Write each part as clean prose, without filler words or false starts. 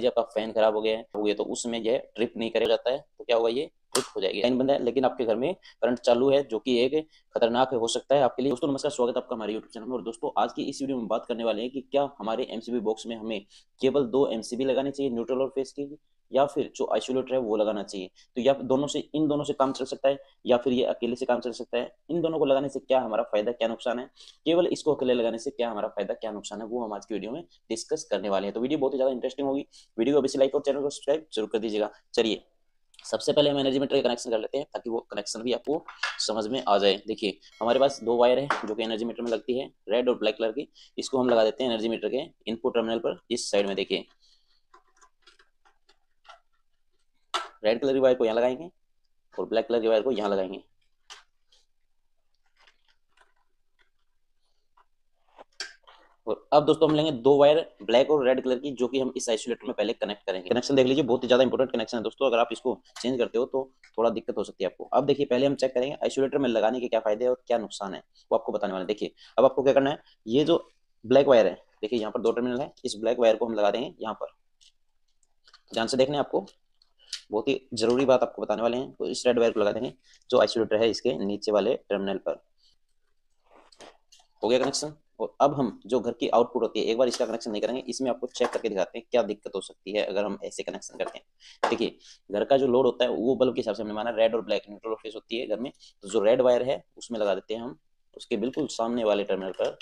लीजिए आपका फैन खराब हो गया तो उसमें यह ट्रिप नहीं करे जाता है, तो क्या होगा, ये ट्रिप हो जाएगी। लाइन बंद है लेकिन आपके घर में करंट चालू है, जो कि एक खतरनाक हो सकता है आपके लिए। दोस्तों नमस्कार, स्वागत है आपका हमारे यूट्यूब चैनल में। और दोस्तों आज की इस वीडियो में बात करने वाले हैं कि क्या हमारे एमसीबी बॉक्स में हमें केवल 2 एमसीबी लगानी चाहिए, न्यूट्रल और फेस की, या फिर जो आइसोलेटर है वो लगाना चाहिए। तो या दोनों से, इन दोनों से काम चल सकता है या फिर ये अकेले से काम चल सकता है। इन दोनों को लगाने से क्या हमारा फायदा क्या नुकसान है, केवल इसको अकेले लगाने से क्या हमारा फायदा क्या नुकसान है, वो हम आज की वीडियो में डिस्कस करने वाले हैं। तो वीडियो बहुत ही ज्यादा इंटरेस्टिंग होगी। वीडियो को अभी से लाइक और चैनल को सब्सक्राइब जरूर कर दीजिएगा। चलिए सबसे पहले हम एनर्जी मीटर का कनेक्शन कर लेते हैं ताकि वो कनेक्शन भी आपको समझ में आ जाए। देखिए हमारे पास 2 वायर है जो कि एनर्जी मीटर में लगती है, रेड और ब्लैक कलर की। इसको हम लगा देते हैं एनर्जी मीटर के इनपुट टर्मिनल पर, इस साइड में। देखिए रेड कलर की वायर को यहाँ लगाएंगे और ब्लैक कलर की वायर को यहाँ लगाएंगे। और अब दोस्तों हम लेंगे 2 वायर ब्लैक और रेड कलर की, जो कि हम इस आइसोलेटर में पहले कनेक्ट करेंगे। कनेक्शन देख लीजिए, बहुत ही ज्यादा इंपॉर्टेंट कनेक्शन है दोस्तों। अगर आप इसको चेंज करते हो तो थोड़ा दिक्कत हो सकती है आपको। अब देखिए पहले हम चेक करेंगे आइसोलेटर में लगाने के क्या फायदे और क्या नुकसान है, वो आपको बताने वाले। देखिए अब आपको क्या करना है, ये जो ब्लैक वायर है, देखिए यहाँ पर 2 टर्मिनल है, इस ब्लैक वायर को हम लगा देंगे यहाँ पर। ध्यान से देखना है आपको, बहुत ही जरूरी बात आपको बताने वाले हैं। तो इस रेड वायर को लगा देंगे जो आइसोलेटर है इसके नीचे वाले टर्मिनल पर। हो गया कनेक्शन। और अब हम जो घर की आउटपुट होती है, एक बार इसका कनेक्शन नहीं करेंगे, इसमें आपको चेक करके दिखाते हैं क्या दिक्कत हो सकती है अगर हम ऐसे कनेक्शन करते हैं। देखिए घर का जो लोड होता है वो बल्ब के हिसाब से हमने माना रेड और ब्लैक न्यूट्रल और फेस होती है घर में। तो जो रेड वायर है उसमें लगा देते हैं हम, उसके बिल्कुल सामने वाले टर्मिनल पर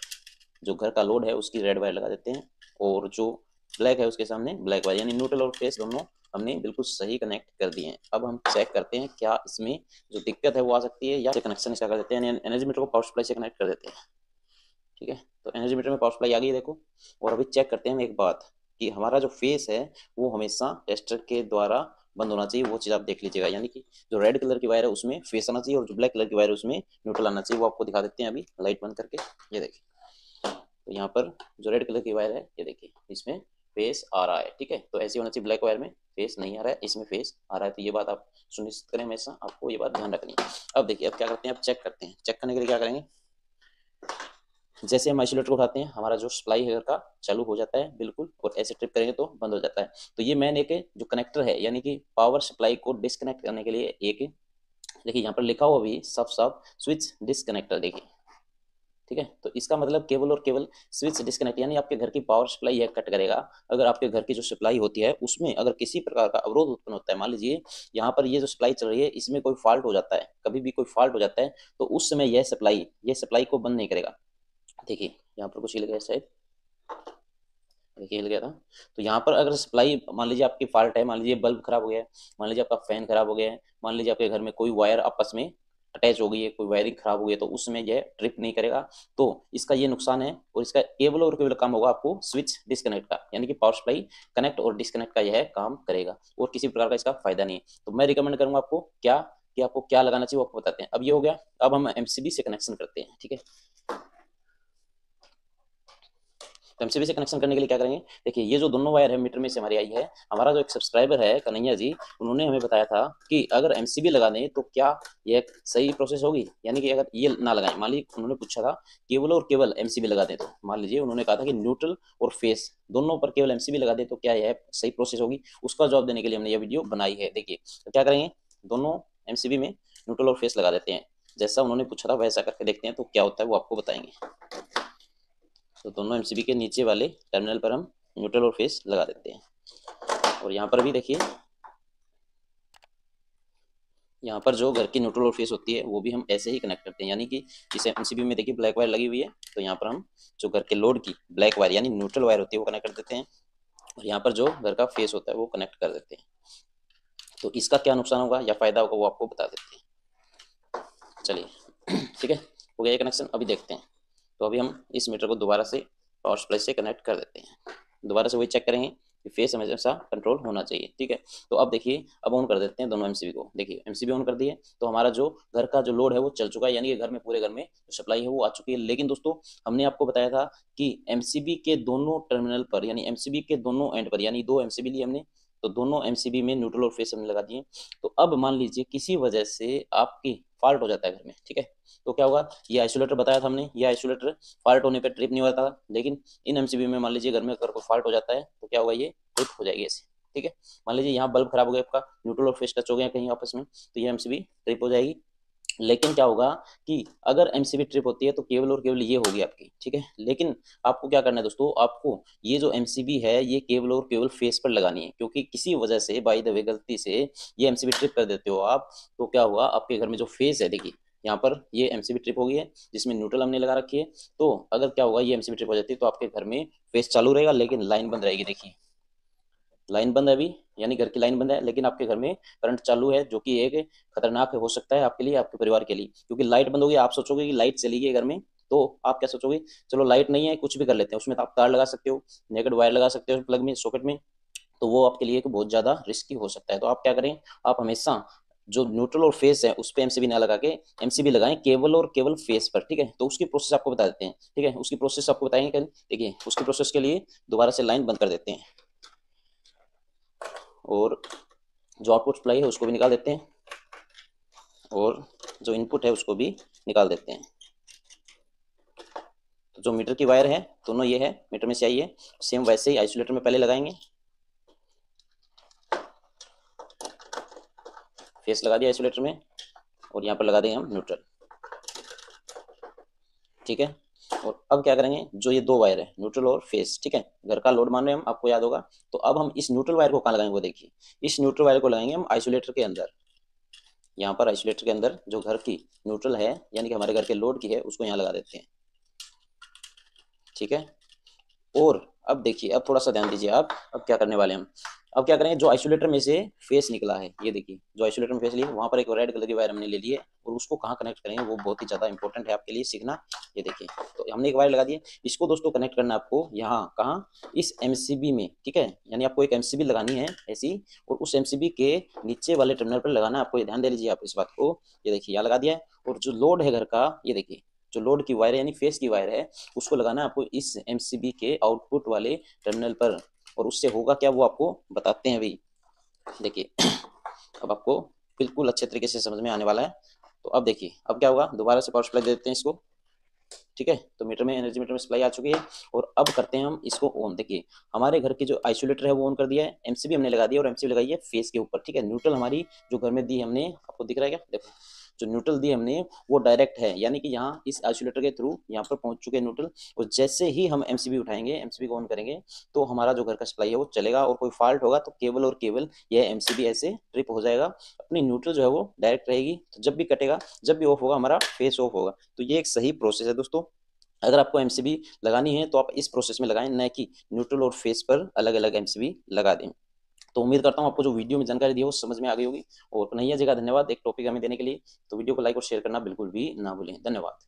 जो घर का लोड है उसकी रेड वायर लगा देते हैं, और जो ब्लैक है उसके सामने ब्लैक वायर, यानी न्यूट्रल और फेस दोनों हमने बिल्कुल सही कनेक्ट कर दिए हैं। अब हम चेक करते हैं क्या इसमें जो दिक्कत है वो आ सकती है, या कनेक्शन इसका कर देते हैं, एनर्जी मीटर को पावर सप्लाई से कनेक्ट कर देते हैं। ठीक है, तो एनर्जी मीटर में पावर सप्लाई आ गई है देखो। और अभी चेक करते हैं हम एक बात कि हमारा जो फेस है वो हमेशा टेस्टर के द्वारा बंद होना चाहिए, वो चीज़ आप देख लीजिएगा। यानी कि जो रेड कलर की वायर है उसमें फेस आना चाहिए और जो ब्लैक कलर की वायर है उसमें न्यूट्रल आना चाहिए। वो आपको दिखा देते हैं अभी लाइट बंद करके। ये देखिए, तो यहाँ पर जो रेड कलर की वायर है ये देखिए इसमें फेस आ रहा है। ठीक है, तो ऐसे होना चाहिए, ब्लैक वायर में फेस नहीं आ रहा है, इसमें फेस आ रहा है। तो ये बात आप सुनिश्चित करें, हमेशा आपको ये बात ध्यान रखनी है। अब देखिए अब क्या करते हैं, अब चेक करते हैं। चेक करने के लिए क्या करेंगे, जैसे हम आइसोलेटर को उठाते हैं हमारा जो सप्लाई है का चालू हो जाता है बिल्कुल, और ऐसे ट्रिप करेंगे तो बंद हो जाता है। तो ये मेन एक जो कनेक्टर है, यानी कि पावर सप्लाई को डिस्कनेक्ट करने के लिए एक, देखिए यहाँ पर लिखा हुआ भी साफ साफ स्विच डिस्कनेक्टर। देखिए ठीक है, तो इसका मतलब केवल और केवल स्विच डिस्कनेक्ट, यानी आपके घर की पावर सप्लाई यह कट करेगा अगर आपके घर की जो सप्लाई होती है उसमें अगर किसी प्रकार का अवरोध उत्पन्न होता है। मान लीजिए यहाँ पर ये जो सप्लाई चल रही है इसमें कोई फॉल्ट हो जाता है, कभी भी कोई फॉल्ट हो जाता है, तो उस समय यह सप्लाई को बंद नहीं करेगा। देखिए यहाँ पर कुछ हिल गया शायद, देखिए हिल गया था। तो यहाँ पर अगर सप्लाई, मान लीजिए आपकी फॉल्ट है, मान लीजिए बल्ब खराब हो गया है, मान लीजिए आपका फैन खराब हो गया है, मान लीजिए आपके घर में कोई वायर आपस में अटैच हो गई है, कोई वायरिंग खराब हो गई है, तो उसमें यह ट्रिप नहीं करेगा। तो इसका ये नुकसान है, और इसका केवल और केवल काम होगा आपको स्विच डिस्कनेक्ट का, यानी कि पावर सप्लाई कनेक्ट और डिस्कनेक्ट का यह काम करेगा, और किसी प्रकार का इसका फायदा नहीं है। तो मैं रिकमेंड करूंगा आपको क्या, कि आपको क्या लगाना चाहिए वो आपको बताते हैं। अब ये हो गया, अब हम एमसीबी से कनेक्शन करते हैं। ठीक है, तो एमसीबी से कनेक्शन करने के लिए क्या करेंगे, देखिए ये जो दोनों वायर है मीटर में से हमारी आई है, हमारा जो एक सब्सक्राइबर है कन्हैया जी, उन्होंने हमें बताया था कि अगर एमसीबी लगा दें तो क्या ये सही प्रोसेस होगी, यानी कि अगर ये ना लगाएं, मान लीजिए उन्होंने पूछा था केवल और केवल एमसीबी लगा दें, तो मान लीजिए उन्होंने कहा था कि न्यूट्रल और फेस दोनों पर केवल एमसीबी लगा दें तो क्या यह सही प्रोसेस होगी, उसका जवाब देने के लिए हमने यह वीडियो बनाई है। देखिए तो क्या करेंगे, दोनों एमसीबी में न्यूट्रल और फेस लगा देते हैं, जैसा उन्होंने पूछा था वैसा करके देखते हैं तो क्या होता है वो आपको बताएंगे। तो दोनों एमसीबी के नीचे वाले टर्मिनल पर हम न्यूट्रल और फेस लगा देते हैं। और यहाँ पर भी देखिए, यहाँ पर जो घर की न्यूट्रल और फेस होती है वो भी हम ऐसे ही कनेक्ट करते हैं, यानी कि इस एमसीबी में देखिए ब्लैक वायर लगी हुई है, तो यहाँ पर हम जो घर के लोड की ब्लैक वायर यानी न्यूट्रल वायर होती है वो कनेक्ट कर देते हैं, और यहाँ पर जो घर का फेस होता है वो कनेक्ट कर देते हैं। तो इसका क्या नुकसान होगा या फायदा होगा वो आपको बता देते हैं। चलिए ठीक है, हो गया ये कनेक्शन। अभी देखते हैं, तो अभी हम इस मीटर को दोबारा से पावर सप्लाई से कनेक्ट कर देते हैं। दोबारा से वही चेक करेंगे कि फेस हमेशा कंट्रोल होना चाहिए। ठीक है, तो अब देखिए अब ऑन कर देते हैं दोनों एमसीबी को। देखिए एमसीबी ऑन कर दिए तो हमारा जो घर का जो लोड है वो चल चुका है, यानी कि घर में पूरे घर में जो सप्लाई है वो आ चुकी है। लेकिन दोस्तों हमने आपको बताया था कि एमसीबी के दोनों टर्मिनल पर, यानी एमसीबी के दोनों एंड पर, यानी 2 एमसीबी लिए हमने, तो दोनों एमसीबी में न्यूट्रल और फेस हमने लगा दिए। तो अब मान लीजिए किसी वजह से आपकी फॉल्ट हो जाता है घर में, ठीक है। तो क्या होगा, ये आइसोलेटर बताया था हमने, ये आइसोलेटर फॉल्ट होने पर ट्रिप नहीं होता था, लेकिन इन एमसीबी में मान लीजिए घर में अगर कोई फॉल्ट हो जाता है तो क्या होगा, ये ट्रिप हो जाएगी ऐसे, ठीक है। मान लीजिए यहाँ बल्ब खराब हो गया आपका, न्यूट्रल और फेस टच हो गया कहीं आपस में, तो ये एमसीबी ट्रिप हो जाएगी। लेकिन क्या होगा कि अगर एमसीबी ट्रिप होती है तो केवल और केवल ये होगी आपकी, ठीक है। लेकिन आपको क्या करना है दोस्तों, आपको ये जो एमसीबी है ये केवल और केवल फेस पर लगानी है, क्योंकि किसी वजह से बाय द वे गलती से ये एमसीबी ट्रिप कर देते हो आप, तो क्या हुआ, आपके घर में जो फेस है, देखिए यहाँ पर ये एमसीबी ट्रिप हो गई है जिसमें न्यूट्रल हमने लगा रखी है। तो अगर क्या होगा, ये एमसीबी ट्रिप हो जाती है तो आपके घर में फेस चालू रहेगा लेकिन लाइन बंद रहेगी, देखिए लाइन बंद है अभी, यानी घर की लाइन बंद है, लेकिन आपके घर में करंट चालू है, जो कि एक खतरनाक हो सकता है आपके लिए, आपके परिवार के लिए। क्योंकि लाइट बंद होगी, आप सोचोगे कि लाइट चली गई घर में, तो आप क्या सोचोगे, चलो लाइट नहीं है कुछ भी कर लेते हैं, उसमें तो आप तार लगा सकते हो, नेगेटिव वायर लगा सकते हो प्लग में, सॉकेट में, तो वो आपके लिए बहुत ज्यादा रिस्की हो सकता है। तो आप क्या करें, आप हमेशा जो न्यूट्रल और फेस है उस पर एमसीबी ना लगा के एमसीबी लगाएं केवल और केवल फेस पर, ठीक है। तो उसकी प्रोसेस आपको बता देते हैं, ठीक है, उसकी प्रोसेस आपको बताएंगे कल, देखिए उसकी प्रोसेस के लिए दोबारा से लाइन बंद कर देते हैं और जो आउटपुट सप्लाई है उसको भी निकाल देते हैं और जो इनपुट है उसको भी निकाल देते हैं। तो जो मीटर की वायर है दोनों ये है, मीटर में से आई है, सेम वैसे ही आइसोलेटर में पहले लगाएंगे, फेस लगा दिया आइसोलेटर में और यहाँ पर लगा देंगे हम न्यूट्रल, ठीक है। और अब क्या करेंगे, जो ये दो वायर है न्यूट्रल और फेस, ठीक है, घर का लोड मान रहे हैं हम, आपको याद होगा। तो अब हम इस न्यूट्रल वायर को कहाँ लगाएंगे, वो देखिए, इस न्यूट्रल वायर को लगाएंगे हम आइसोलेटर के अंदर, यहाँ पर आइसोलेटर के अंदर जो घर की न्यूट्रल है यानी कि हमारे घर के लोड की है उसको यहाँ लगा देते हैं, ठीक है। और अब देखिए, अब थोड़ा सा ध्यान दीजिए आप, अब क्या करने वाले हैं हम, अब क्या करेंगे, जो आइसोलेटर में से फेस निकला है, ये देखिए जो आइसोलेटर में फेस लिया वहां पर एक रेड कलर की वायर हमने ले ली है, और उसको कहाँ कनेक्ट करेंगे वो बहुत ही ज्यादा इंपॉर्टेंट है आपके लिए सीखना। ये देखिए, तो हमने एक वायर लगा दी है, इसको दोस्तों कनेक्ट करना है आपको यहाँ कहाँ, इस एमसीबी में, ठीक है। यानी आपको एक एमसीबी लगानी है ऐसी, और उस एमसीबी के नीचे वाले टर्मिनल पर लगाना है आपको, ये ध्यान दे लीजिए आप इस बात को। ये देखिए यहाँ लगा दिया है, और जो लोड है घर का, ये देखिए जो लोड की वायर है यानी फेस की वायर है, उसको लगाना है आपको इस एमसीबी के आउटपुट वाले टर्मिनल पर। और उससे होगा क्या वो आपको बताते हैं अभी, देखिए अब आपको बिल्कुल अच्छे तरीके से समझ में आने वाला है। तो अब देखिए, अब क्या होगा, दोबारा से पावर सप्लाई दे देते हैं इसको, ठीक है। तो मीटर में एनर्जी, मीटर में सप्लाई आ चुकी है, और अब करते हैं हम इसको ऑन। देखिए हमारे घर की जो आइसोलेटर है वो ऑन कर दिया है, एमसीबी हमने लगा दिया, और एमसीबी लगाई है फेस के ऊपर, ठीक है। न्यूट्रल हमारी जो घर में दी हमने, आपको दिख रहा है क्या, देखो जो न्यूट्रल दी हमने वो डायरेक्ट है, यानी कि यहाँ इस आइसोलेटर के थ्रू यहाँ पर पहुंच चुके हैं न्यूट्रल, और जैसे ही हम एमसीबी उठाएंगे, एमसीबी को ऑन करेंगे, तो हमारा जो घर का सप्लाई है वो चलेगा, और कोई फॉल्ट होगा तो केवल और केवल यह एमसीबी ऐसे ट्रिप हो जाएगा, अपनी न्यूट्रल जो है वो डायरेक्ट रहेगी, तो जब भी कटेगा, जब भी ऑफ होगा, हमारा फेस ऑफ होगा। तो ये एक सही प्रोसेस है दोस्तों। अगर आपको एमसीबी लगानी है तो आप इस प्रोसेस में लगाएं, न कि न्यूट्रल और फेस पर अलग अलग एमसीबी लगा दें। तो उम्मीद करता हूं आपको जो वीडियो में जानकारी दी है वो समझ में आ गई होगी। और कन्हैया जी का धन्यवाद एक टॉपिक हमें देने के लिए। तो वीडियो को लाइक और शेयर करना बिल्कुल भी ना भूलें। धन्यवाद।